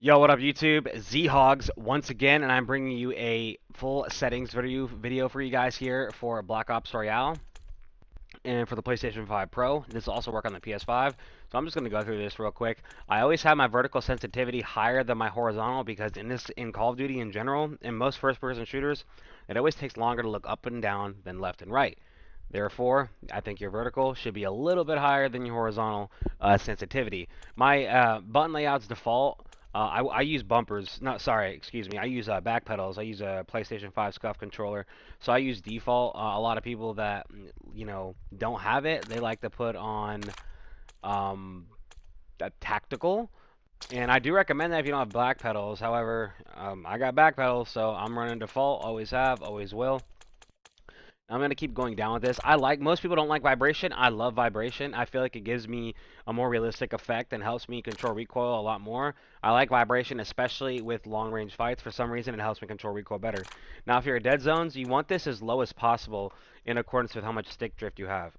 Yo, what up, YouTube? Z-Hogs once again, and I'm bringing you a full settings video for you guys here for Black Ops Royale and for the PlayStation 5 Pro. This will also work on the PS5, so I'm just going to go through this real quick. I always have my vertical sensitivity higher than my horizontal because in Call of Duty in general, in most first-person shooters, it always takes longer to look up and down than left and right. Therefore, I think your vertical should be a little bit higher than your horizontal sensitivity. My button layout's default. I use bumpers. No, sorry, excuse me. I use back pedals. I use a PlayStation 5 SCUF controller. So I use default. A lot of people that don't have it, they like to put on um, a tactical. And I do recommend that if you don't have back pedals. However, I got back pedals, so I'm running default. Always have, always will. I'm gonna keep going down with this. Most people don't like vibration. I love vibration. I feel like it gives me a more realistic effect and helps me control recoil a lot more. I like vibration, especially with long range fights. For some reason, it helps me control recoil better. Now, if you're in dead zones, you want this as low as possible in accordance with how much stick drift you have.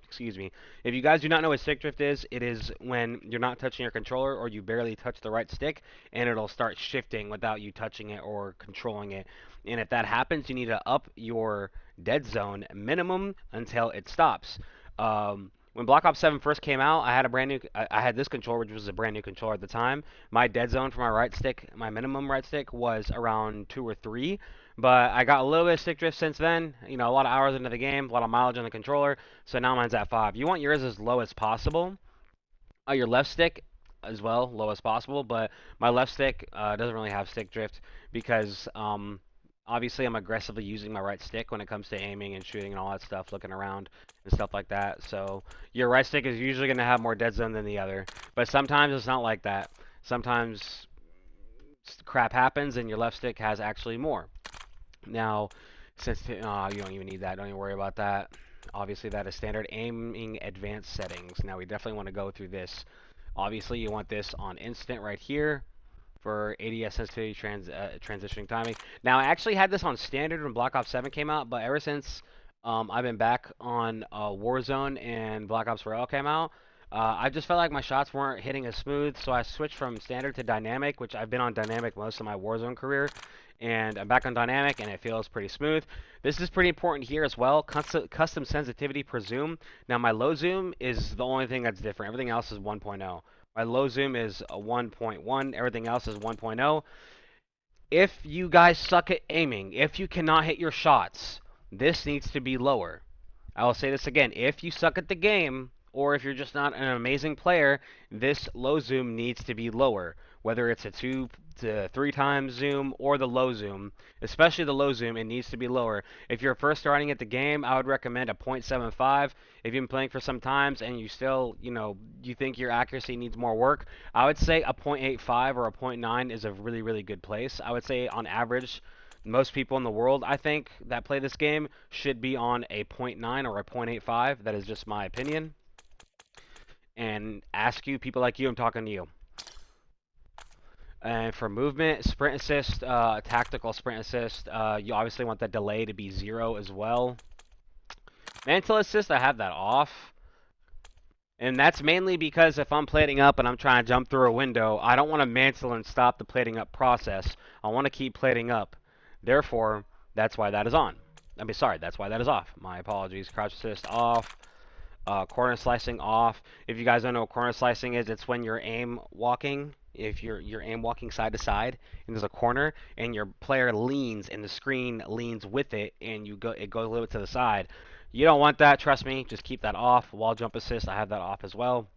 Excuse me. If you guys do not know what stick drift is, it is when you're not touching your controller or you barely touch the right stick and it'll start shifting without you touching it or controlling it. And if that happens, you need to up your dead zone minimum until it stops. When Black Ops 7 first came out, I had this controller, which was a brand new controller at the time. My dead zone for my right stick, my minimum right stick, was around 2 or 3. But I got a little bit of stick drift since then. You know, a lot of hours into the game, a lot of mileage on the controller. So now mine's at 5. You want yours as low as possible. Your left stick as well, low as possible. But my left stick doesn't really have stick drift because obviously I'm aggressively using my right stick when it comes to aiming and shooting and all that stuff, looking around and stuff like that. So your right stick is usually going to have more dead zone than the other. But sometimes it's not like that. Sometimes crap happens and your left stick has actually more. Now, since you don't even need that, don't even worry about that. Obviously, that is standard aiming advanced settings. Now, we definitely want to go through this. Obviously, you want this on instant right here for ADS sensitivity transitioning timing. Now, I actually had this on standard when Black Ops 7 came out, but ever since I've been back on Warzone and Black Ops Royale came out, I just felt like my shots weren't hitting as smooth, so I switched from standard to dynamic, which I've been on dynamic most of my Warzone career, and I'm back on dynamic, and it feels pretty smooth. This is pretty important here as well. Custom sensitivity per zoom. Now, my low zoom is the only thing that's different. Everything else is 1.0. My low zoom is a 1.1. Everything else is 1.0. If you guys suck at aiming, if you cannot hit your shots, this needs to be lower. I will say this again. If you suck at the game, or if you're just not an amazing player, this low zoom needs to be lower. Whether it's a 2 to 3 times zoom or the low zoom, especially the low zoom, it needs to be lower. If you're first starting at the game, I would recommend a 0.75. If you've been playing for some times and you still, you think your accuracy needs more work, I would say a 0.85 or a 0.9 is a really, really good place. I would say on average, most people in the world, I think, that play this game should be on a 0.9 or a 0.85. That is just my opinion. And ask you, people like you, I'm talking to you. And for movement, sprint assist, tactical sprint assist, you obviously want the delay to be 0 as well. Mantle assist, I have that off. And that's mainly because if I'm plating up and I'm trying to jump through a window, I don't want to mantle and stop the plating up process. I want to keep plating up. Therefore, that's why that is on. That's why that is off. My apologies. Crouch assist off. Corner slicing off. If you guys don't know what corner slicing is, it's when you're aim walking. If you're aim walking side to side and there's a corner and your player leans and the screen leans with it and it goes a little bit to the side. You don't want that, trust me. Just keep that off. Wall jump assist, I have that off as well.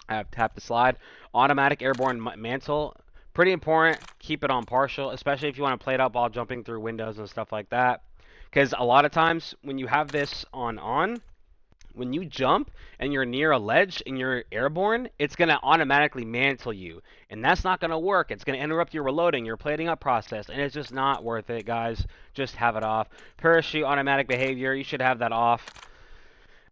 I have tap the slide. Automatic airborne mantle, pretty important. Keep it on partial, especially if you want to play it up while jumping through windows and stuff like that. Because a lot of times when you have this on, when you jump and you're near a ledge and you're airborne, it's going to automatically mantle you. And that's not going to work. It's going to interrupt your reloading, your plating up process, and it's just not worth it, guys. Just have it off. Parachute automatic behavior, you should have that off.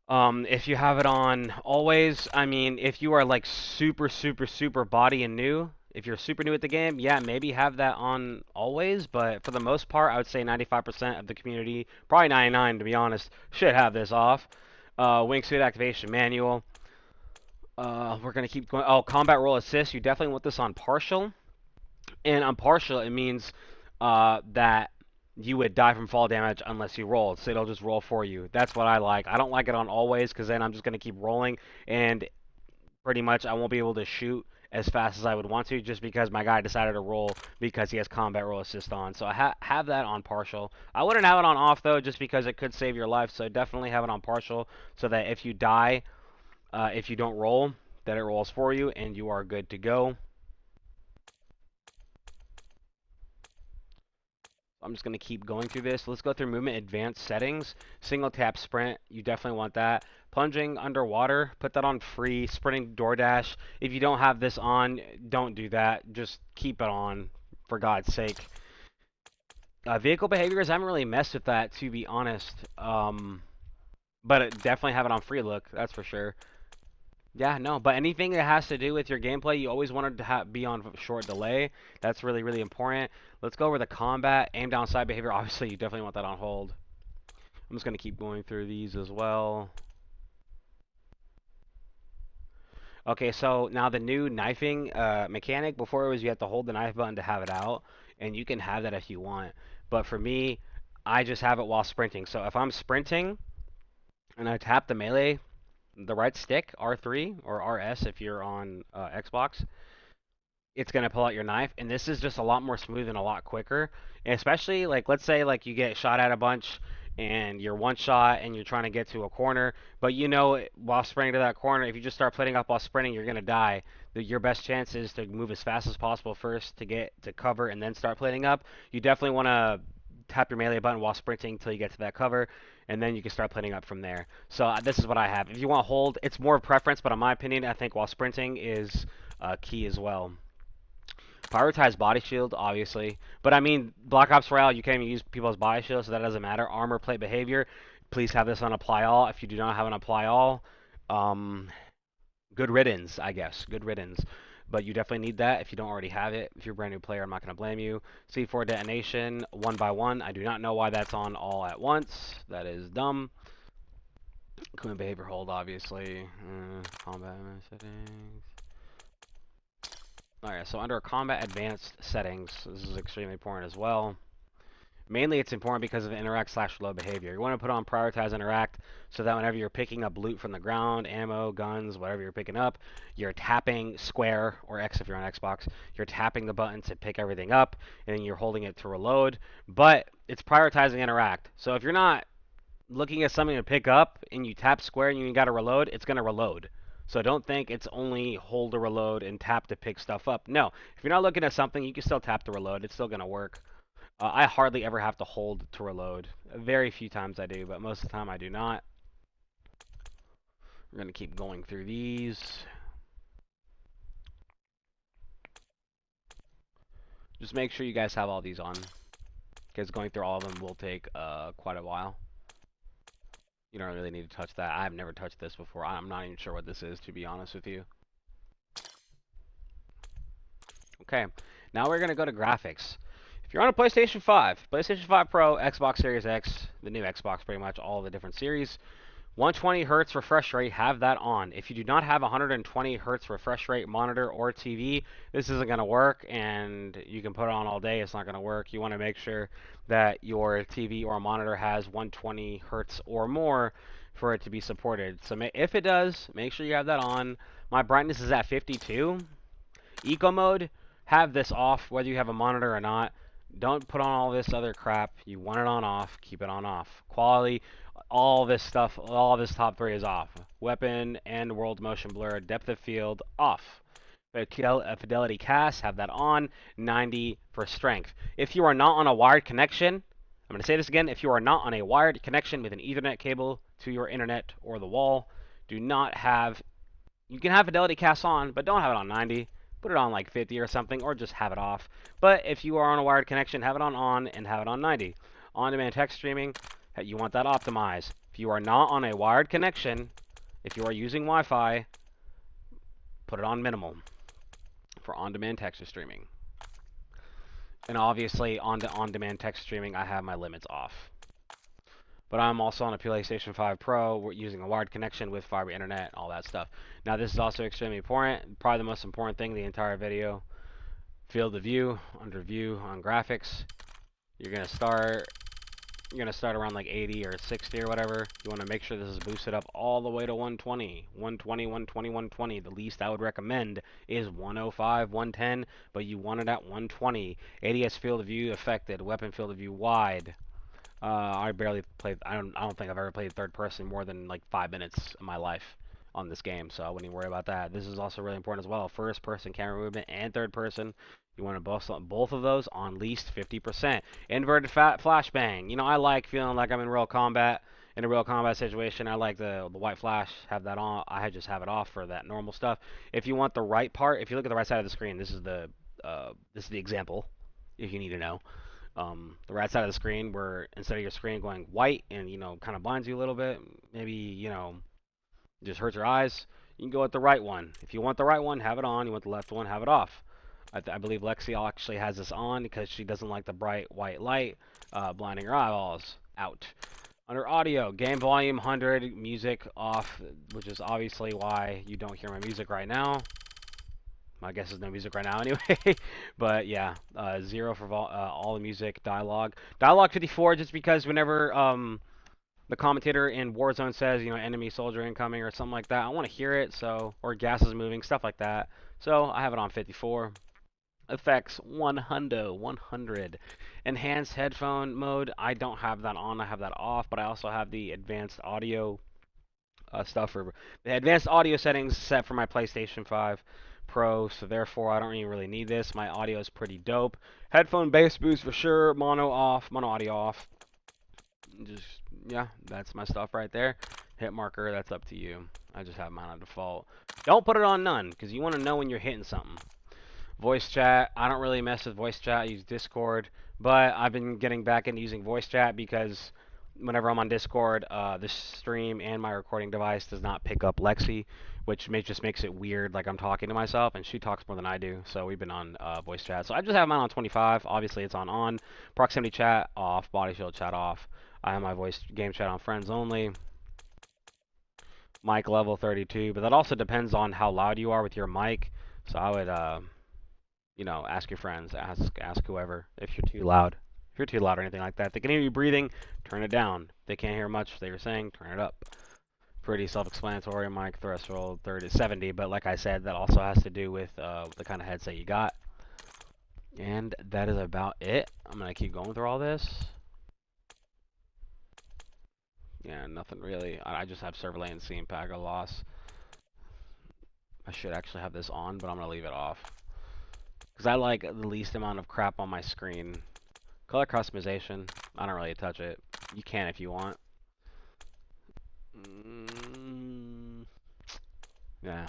If you have it on always, I mean, if you are like super, super, super body and new, if you're super new at the game, yeah, maybe have that on always, but for the most part, I would say 95% of the community, probably 99 to be honest, should have this off. Wingsuit activation manual. We're gonna keep going. Oh, combat roll assist. You definitely want this on partial. And on partial, it means that you would die from fall damage unless you roll. So it'll just roll for you. That's what I like. I don't like it on always because then I'm just going to keep rolling and pretty much I won't be able to shoot as fast as I would want to just because my guy decided to roll because he has combat roll assist on. So I have that on partial. I wouldn't have it on off though just because it could save your life. So definitely have it on partial so that if you die, if you don't roll, that it rolls for you and you are good to go. I'm just going to keep going through this. Let's go through movement advanced settings. Single tap sprint, you definitely want that. Plunging underwater, put that on free. Sprinting DoorDash, if you don't have this on, don't do that. Just keep it on, for God's sake. Vehicle behaviors, I haven't really messed with that, to be honest. But definitely have it on free look, that's for sure. Yeah, no, but anything that has to do with your gameplay, you always want it to be on short delay. That's really, really important. Let's go over the combat. Aim down sight behavior. Obviously, you definitely want that on hold. I'm just going to keep going through these as well. Okay, so now the new knifing mechanic. Before it was you have to hold the knife button to have it out, and you can have that if you want. But for me, I just have it while sprinting. So if I'm sprinting and I tap the melee, the right stick, R3 or RS if you're on Xbox, it's gonna pull out your knife, and this is just a lot more smooth and a lot quicker. And especially like let's say like you get shot at a bunch and you're one shot and you're trying to get to a corner, but you know while sprinting to that corner, if you just start putting up while sprinting, you're gonna die. Your best chance is to move as fast as possible first to get to cover and then start plating up. You definitely want to tap your melee button while sprinting until you get to that cover, and then you can start plating up from there. So this is what I have. If you want to hold, it's more preference, but in my opinion, I think while sprinting is key as well. Prioritize body shield, obviously. But I mean, Black Ops Royale, you can't even use people's body shield, so that doesn't matter. Armor plate behavior, please have this on apply all. If you do not have an apply all, um, good riddance, I guess. Good riddance. But you definitely need that if you don't already have it. If you're a brand new player, I'm not going to blame you. C4 detonation, 1 by 1. I do not know why that's on all at once. That is dumb. Command behavior hold, obviously. Combat settings. Alright, so under combat advanced settings, this is extremely important as well. Mainly it's important because of interact/low behavior. You want to put on prioritize interact so that whenever you're picking up loot from the ground, ammo, guns, whatever you're picking up, you're tapping square, or X if you're on Xbox, you're tapping the button to pick everything up, and then you're holding it to reload. But it's prioritizing interact. So if you're not looking at something to pick up and you tap square and you got to reload, it's going to reload. So don't think it's only hold to reload and tap to pick stuff up. No, if you're not looking at something, you can still tap to reload. It's still going to work. I hardly ever have to hold to reload. Very few times I do, but most of the time I do not. We're going to keep going through these. Just make sure you guys have all these on, because going through all of them will take quite a while. You don't really need to touch that. I've never touched this before. I'm not even sure what this is, to be honest with you. Okay, now we're going to go to graphics. If you're on a PlayStation 5, PlayStation 5 Pro, Xbox Series X, the new Xbox pretty much, all the different series, 120 hertz refresh rate, have that on. If you do not have 120 hertz refresh rate monitor or TV, this isn't going to work, and you can put it on all day, it's not going to work. You want to make sure that your TV or monitor has 120 hertz or more for it to be supported. So if it does, make sure you have that on. My brightness is at 52. Eco mode, have this off whether you have a monitor or not. Don't put on all this other crap. You want it on off, keep it on off. Quality, all this stuff, all this top 3 is off. Weapon and world motion blur, depth of field, off. Fidelity cast, have that on. 90 for strength. If you are not on a wired connection, I'm going to say this again, if you are not on a wired connection with an Ethernet cable to your internet or the wall, do not have, you can have fidelity cast on, but don't have it on 90. Put it on like 50 or something, or just have it off. But if you are on a wired connection, have it on and have it on 90. On-demand text streaming, you want that optimized. If you are not on a wired connection, if you are using Wi-Fi, put it on minimal for on-demand text streaming. And obviously on-demand text streaming, I have my limits off. but I'm also on a PlayStation 5 Pro. We're using a wired connection with fiber internet, all that stuff. Now this is also extremely important, probably the most important thing in the entire video. Field of view, under view, on graphics. You're gonna start around like 80 or 60 or whatever. You want to make sure this is boosted up all the way to 120. 120, 120, 120. The least I would recommend is 105, 110, but you want it at 120. ADS field of view affected, weapon field of view wide. I barely played. I don't think I've ever played third person more than like 5 minutes of my life on this game, so I wouldn't even worry about that. This is also really important as well. First person camera movement and third person. You want to both of those on least 50%. Inverted flashbang. You know, I like feeling like I'm in real combat. In a real combat situation, I like the white flash. Have that on. I just have it off for that normal stuff. If you want the right part, if you look at the right side of the screen, this is the example. If you need to know. The right side of the screen where instead of your screen going white and, you know, kind of blinds you a little bit, maybe, you know, just hurts your eyes, you can go with the right one. If you want the right one, have it on. You want the left one, have it off. I believe Lexi actually has this on because she doesn't like the bright white light blinding her eyeballs out. Under audio, game volume 100, music off, which is obviously why you don't hear my music right now. My guess is no music right now anyway. But yeah, 0 for all the music. Dialogue 54, just because whenever the commentator in Warzone says, you know, enemy soldier incoming or something like that, I want to hear it. So, or gas is moving, stuff like that. So I have it on 54. Effects 100. Enhanced headphone mode, I don't have that on. I have that off, but I also have the advanced audio stuff for the advanced audio settings set for my PlayStation 5 Pro, so therefore I don't even really need this. My audio is pretty dope. Headphone bass boost for sure. Mono off, mono audio off. Just, yeah, that's my stuff right there. Hit marker, that's up to you. I just have mine on default. Don't put it on none, because you want to know when you're hitting something. Voice chat, I don't really mess with voice chat. I use Discord, but I've been getting back into using voice chat because whenever I'm on Discord, this stream and my recording device does not pick up Lexi, which just makes it weird, like I'm talking to myself, and she talks more than I do, so we've been on voice chat. So I just have mine on 25. Obviously, it's on. Proximity chat off. Body shield chat off. I have my voice game chat on friends only. Mic level 32, but that also depends on how loud you are with your mic. So I would, you know, ask your friends, ask whoever if you're too loud. If you're too loud or anything like that, they can hear you breathing, turn it down. If they can't hear much they were saying, turn it up. Pretty self-explanatory. Mic threshold 70, but like I said, that also has to do with the kind of headset you got. And that is about it. I'm gonna keep going through all this. Yeah, nothing really. I just have server latency and packet loss. I should actually have this on, but I'm gonna leave it off. Because I like the least amount of crap on my screen. Color customization, I don't really touch it. You can if you want. Yeah.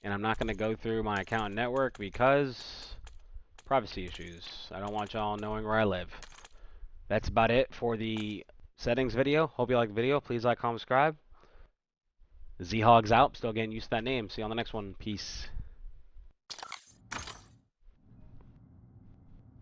And I'm not going to go through my account and network because privacy issues. I don't want y'all knowing where I live. That's about it for the settings video. Hope you like the video. Please like, comment, subscribe. Z-Hogs out. Still getting used to that name. See you on the next one. Peace.